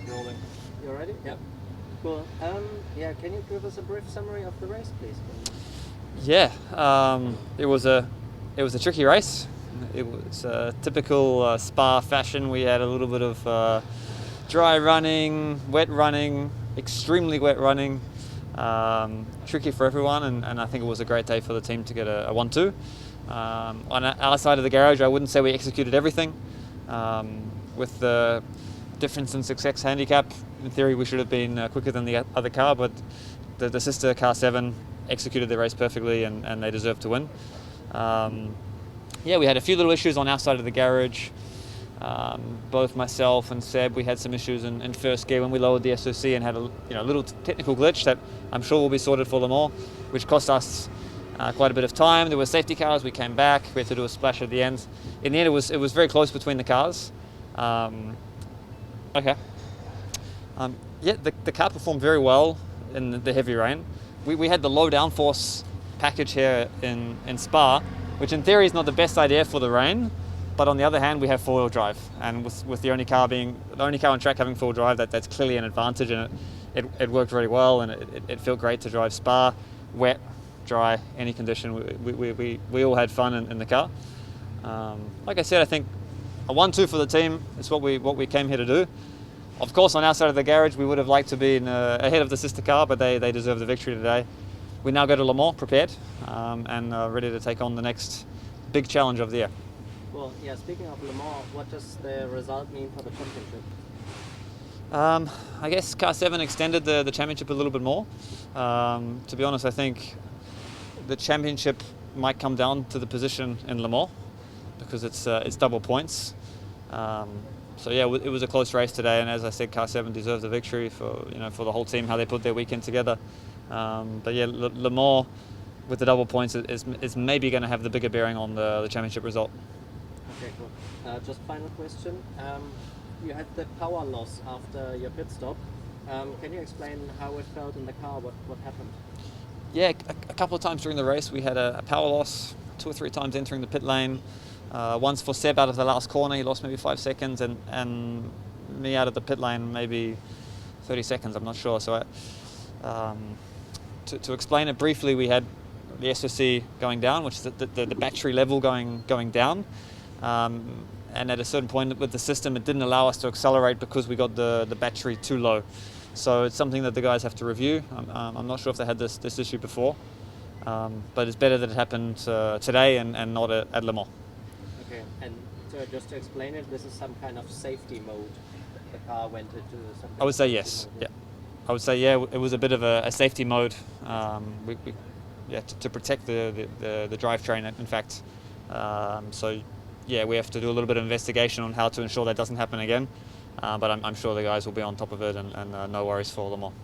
Rolling. You ready? Yep. Cool. Yeah, can you give us a brief summary of the race, please? Yeah, it was a tricky race. It was typical Spa fashion. We had a little bit of dry running, wet running, extremely wet running. Tricky for everyone, and I think it was a great day for the team to get a 1-2. On our side of the garage, I wouldn't say we executed everything. With the difference in success handicap, in theory we should have been quicker than the other car, but the sister car 7 executed the race perfectly, and they deserved to win. Yeah, we had a few little issues on our side of the garage. Both myself and Seb, we had some issues in first gear when we lowered the SOC and had a little technical glitch that I'm sure will be sorted for Le Mans, which cost us quite a bit of time. There were safety cars. We came back. We had to do a splash at the end. In the end, it was very close between the cars. Okay. Yeah, the car performed very well in the heavy rain. We had the low downforce package here in Spa, which in theory is not the best idea for the rain. But on the other hand, we have four-wheel drive, and with the only car on track having four-wheel drive, that's clearly an advantage, and it worked very well, and it felt great to drive Spa, wet, dry, any condition. We all had fun in the car. Like I said, I think a 1-2 for the team is what we came here to do. Of course, on our side of the garage, we would have liked to be ahead of the sister car, but they deserve the victory today. We now go to Le Mans prepared and ready to take on the next big challenge of the year. Well, yeah, speaking of Le Mans, what does the result mean for the championship? I guess Car 7 extended the championship a little bit more. To be honest, I think the championship might come down to the position in Le Mans because it's double points. So yeah, it was a close race today, and as I said, Car 7 deserves the victory for the whole team, how they put their weekend together. But yeah, Le Mans with the double points is maybe going to have the bigger bearing on the championship result. Okay, cool. Just final question. You had the power loss after your pit stop. Can you explain how it felt in the car? What happened? Yeah, a couple of times during the race we had a power loss, 2 or 3 times entering the pit lane. Once for Seb out of the last corner, he lost maybe 5 seconds, and me out of the pit lane maybe 30 seconds, I'm not sure. So to explain it briefly, we had the SOC going down, which is the battery level going down. And at a certain point with the system, it didn't allow us to accelerate because we got the battery too low. So it's something that the guys have to review. I'm not sure if they had this issue before, but it's better that it happened today and not at Le Mans. Okay, and so just to explain it, this is some kind of safety mode. The car went into some. I would say yes. Yeah, I would say yeah. It was a bit of a safety mode. To protect the drivetrain. In fact, so. Yeah, we have to do a little bit of investigation on how to ensure that doesn't happen again. But I'm sure the guys will be on top of it, and no worries for them all.